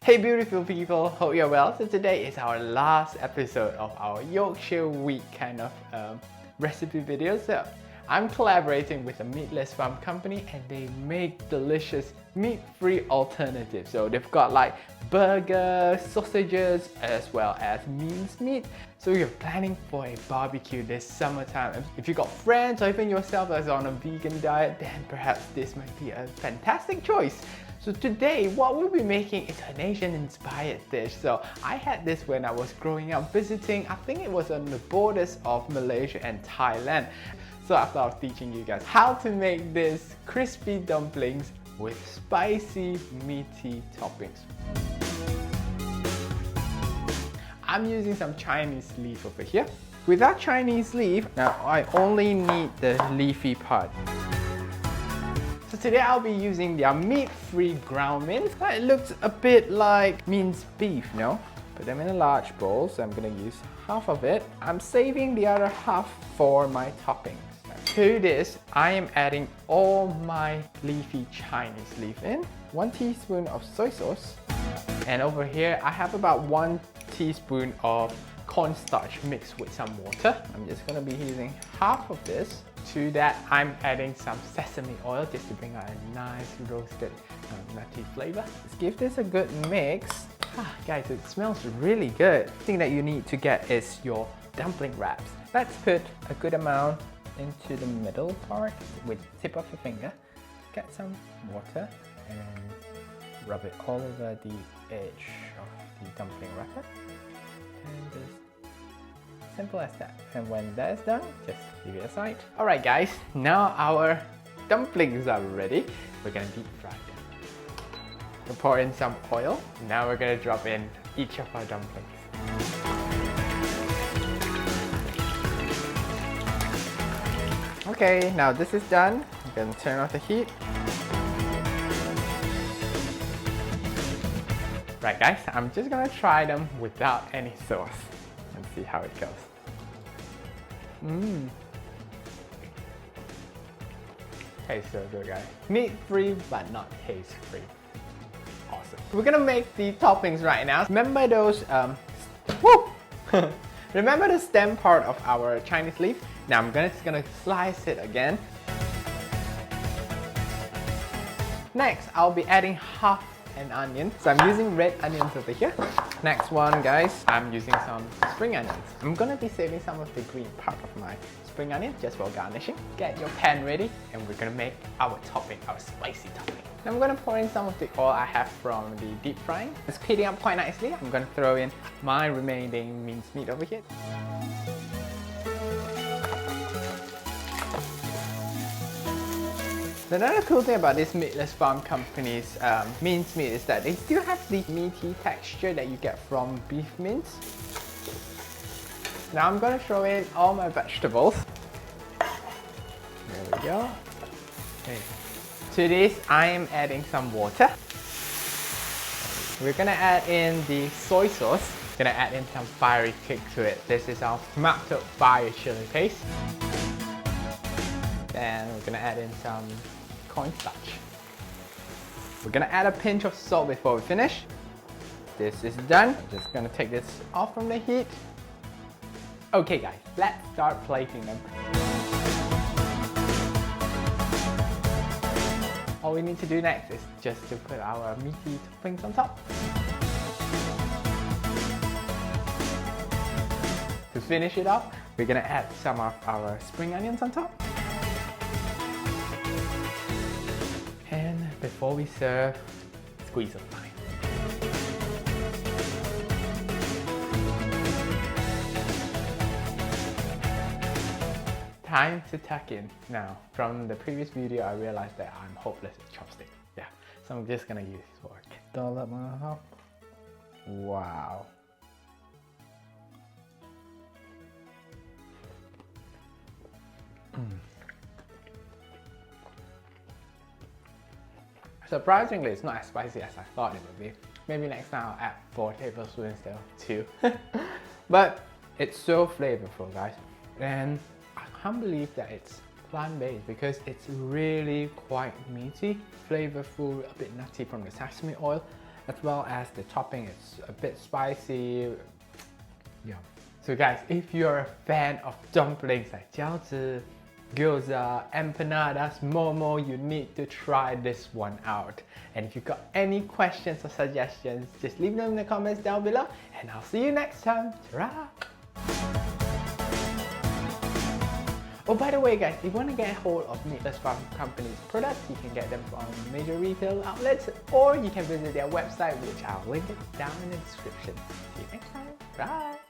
Hey beautiful people, hope you're well. So today is our last episode of our Yorkshire week kind of recipe video. So I'm collaborating with a Meatless Farm company and they make delicious meat-free alternatives. So they've got like burgers, sausages, as well as minced meat. So you're planning for a barbecue this summertime. If you've got friends or even yourself that's on a vegan diet, then perhaps this might be a fantastic choice. So today, what we'll be making is an Asian-inspired dish. So I had this when I was growing up visiting, I think it was on the borders of Malaysia and Thailand. So I thought of teaching you guys how to make this crispy dumplings with spicy, meaty toppings. I'm using some Chinese leaf over here. With that Chinese leaf, now I only need the leafy part. So today I'll be using their meat-free ground mince. It looks a bit like minced beef, no? Put them in a large bowl, so I'm gonna use half of it. I'm saving the other half for my toppings. To this, I am adding all my leafy Chinese leaf in. 1 teaspoon of soy sauce. And over here, I have about 1 teaspoon of cornstarch mixed with some water. I'm just gonna be using half of this. To that, I'm adding some sesame oil just to bring out a nice roasted nutty flavor. Let's give this a good mix. Guys, it smells really good. The thing that you need to get is your dumpling wraps. Let's put a good amount into the middle part with the tip of your finger. Get some water and rub it all over the edge of the dumpling wrapper. And just simple as that. And when that is done, just leave it aside. Alright guys, now our dumplings are ready. We're gonna deep fry them. We'll pour in some oil. Now we're gonna drop in each of our dumplings. Okay, now this is done. I'm gonna turn off the heat. Right guys, I'm just gonna try them without any sauce and see how it goes. Tastes so good guys. Meat free but not taste free. Awesome. We're gonna make the toppings right now. Remember those remember the stem part of our Chinese leaf? Now I'm just gonna slice it again. Next, I'll be adding half an onion. So I'm using red onions over here. Next one guys, I'm using some spring onions. I'm gonna be saving some of the green part of my spring onion just for garnishing. Get your pan ready and we're gonna make our topping, our spicy topping. Now I'm gonna pour in some of the oil I have from the deep frying. It's heating up quite nicely. I'm gonna throw in my remaining minced meat over here. Another cool thing about this Meatless Farm company's minced meat is that they still have the meaty texture that you get from beef mince. Now I'm going to throw in all my vegetables. There we go. Okay. To this, I am adding some water. We're going to add in the soy sauce. Going to add in some fiery kick to it. This is our Mak Tok fire chili paste. Then we're going to add in some cornstarch. We're gonna add a pinch of salt before we finish. This is done. Just gonna take this off from the heat. Okay guys, let's start plating them. All we need to do next is just to put our meaty toppings on top. To finish it off, we're gonna add some of our spring onions on top. And before we serve, squeeze of lime. Time to tuck in. Now, from the previous video, I realized that I'm hopeless with chopsticks. Yeah, so I'm just gonna use this fork. Dollop on top. Wow. Surprisingly, it's not as spicy as I thought it would be. Maybe next time I'll add 4 tablespoons instead of 2. But it's so flavorful guys. And I can't believe that it's plant-based because it's really quite meaty, flavorful, a bit nutty from the sesame oil. as well as the topping is a bit spicy. Yeah. So guys, if you're a fan of dumplings like 饺子, gyoza, empanadas, momo, you need to try this one out. And if you've got any questions or suggestions, just leave them in the comments down below, and I'll see you next time. Ta-ra! Oh, by the way guys, if you want to get hold of Meatless Farm Company's products, you can get them from major retail outlets, or you can visit their website, which I'll link it down in the description. See you next time. Bye!